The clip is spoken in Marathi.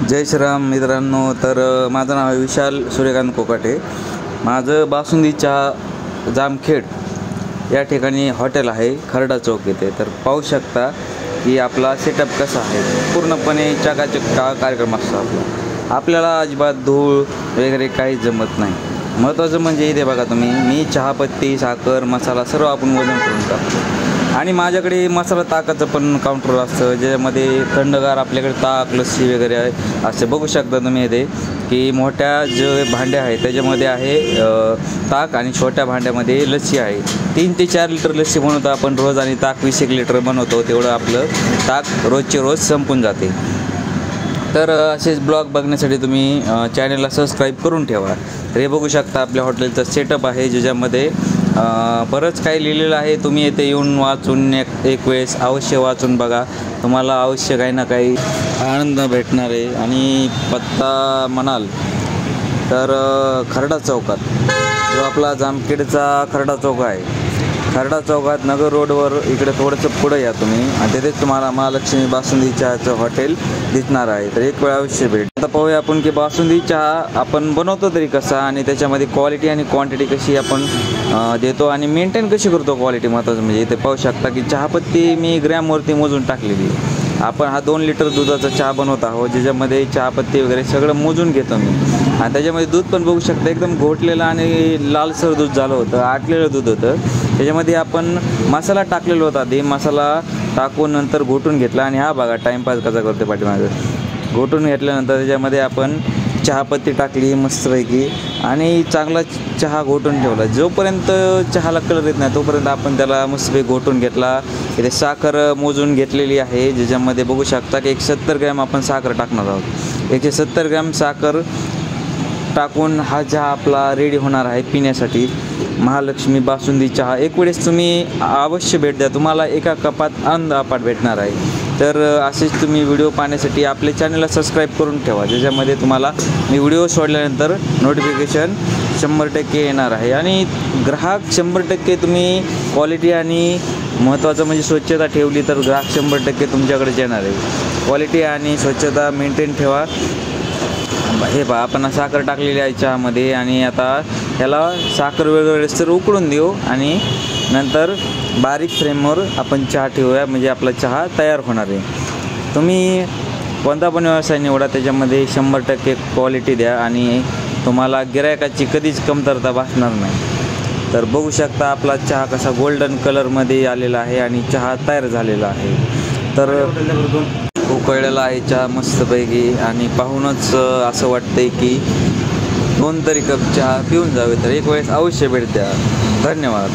जय श्रीराम मित्रांनो. तर माझं नाव आहे विशाल सूर्यकांत कोकाटे. माझं बासुंदी चहा जामखेड या ठिकाणी हॉटेल आहे, खरडा चौक येथे. तर पाहू शकता की आपला सेटअप कसा आहे. पूर्णपणे चकाचक कार्यक्रम असतो आपल्याला अजिबात धूळ वगैरे काही जमत नाही. महत्त्वाचं म्हणजे इथे बघा तुम्ही, मी चहापत्ती, साखर, मसाला सर्व आपण वजन करून टाकतो. आणि माझ्याकडे मसाला ताकाचं पण काउंटर असतं, ज्याच्यामध्ये थंडगार आपल्याकडे ताक, लस्सी वगैरे असते. बघू शकता तुम्ही इथे की मोठ्या जे भांड्या आहेत त्याच्यामध्ये आहे ताक आणि छोट्या भांड्यामध्ये लस्सी आहे. 3 ते 4 लिटर लस्सी बनवतो आपण रोज आणि ताक 20 लिटर बनवतो. तेवढं आपलं ताक रोजचे रोज संपून जाते. तर असेच ब्लॉग बघण्यासाठी तुम्ही चॅनलला सबस्क्राईब करून ठेवा. तर हे बघू शकता आपल्या हॉटेलचा सेटअप आहे, ज्याच्यामध्ये बरंच काही लिहिलेलं आहे. तुम्ही येथे येऊन वाचून एक वेळेस अवश्य वाचून बघा. तुम्हाला अवश्य काही ना काही आनंद भेटणार आहे. आणि पत्ता म्हणाल तर खरडा चौकात, जो आपला जामखेडचा खरडा चौक आहे, खरडा चौकात नगर रोडवर इकडे थोडंसं पुढं या तुम्ही, आणि तिथेच तुम्हाला महालक्ष्मी बासुंदी चहाचं हॉटेल दिसणार आहे. तर एक वेळा अवश्य भेट. आता पाहूया आपण की बासुंदी चहा आपण बनवतो तरी कसा, आणि त्याच्यामध्ये क्वालिटी आणि क्वांटिटी कशी आपण देतो आणि मेंटेन कशी करतो क्वालिटी. महत्त्वाचं म्हणजे इथे पाहू शकता की चहापत्ती मी ग्रॅमवरती मोजून टाकलेली. आपण हा 2 लिटर दुधाचा चहा बनवत आहोत, ज्याच्यामध्ये चहापत्ती वगैरे सगळं मोजून घेतो मी. आणि त्याच्यामध्ये दूध पण बघू शकता, एकदम घोटलेलं आणि लालसर दूध झालं होतं, आटलेलं दूध होतं. त्याच्यामध्ये आपण मसाला टाकलेला होता, ते मसाला टाकून नंतर घोटून घेतला. आणि हा बघा टाईमपास कसा करते पाठीमागं. घोटून घेतल्यानंतर त्याच्यामध्ये आपण चहापत्ती टाकली मस्तपैकी आणि चांगला चहा घोटून ठेवला. जोपर्यंत चहाला कलर येत नाही तोपर्यंत आपण त्याला मस्तपैकी घोटून घेतला. इथे साखर मोजून घेतलेली आहे, ज्याच्यामध्ये बघू शकता की 170 ग्रॅम आपण साखर टाकणार आहोत. 170 ग्रॅम साखर टाकून हा चहा आपला रेडी होणार आहे पिण्यासाठी. महालक्ष्मी बासुंदी चहा एक वेळेस तुम्ही अवश्य भेट द्या, तुम्हाला एका कपात आनंद अपाट भेटणार आहे. तर असेच तुम्ही व्हिडिओ पाहण्यासाठी आपल्या चॅनलला सबस्क्राईब करून ठेवा, ज्याच्यामध्ये तुम्हाला मी व्हिडिओ सोडल्यानंतर नोटिफिकेशन 100% येणार आहे. आणि ग्राहक 100% तुम्ही क्वालिटी आणि महत्त्वाचं म्हणजे स्वच्छता ठेवली तर ग्राहक 100% तुमच्याकडेच येणार आहे. क्वालिटी आणि स्वच्छता मेंटेन ठेवा. हे पहा, आपण साखर टाकलेली आहे चहामध्ये, आणि आता ह्याला साखर वेगवेगळेच तर उकळून देऊ आणि नंतर बारीक फ्लेमवर आपण चहा ठेवूया, म्हणजे आपला चहा तयार होणार आहे. तुम्ही कोणता पण व्यवसाय निवडा, त्याच्यामध्ये 100% क्वालिटी द्या आणि तुम्हाला गिरायकाची कधीच कमतरता भासणार नाही. तर बघू शकता आपला चहा कसा गोल्डन कलरमध्ये आलेला आहे आणि चहा तयार झालेला आहे. तर उकळलेला आहे चहा मस्तपैकी, आणि पाहूनच असं वाटतंय की 2 तरी कप चहा पिऊन जावे. तर एक वेळेस अवश्य भेट द्या. धन्यवाद.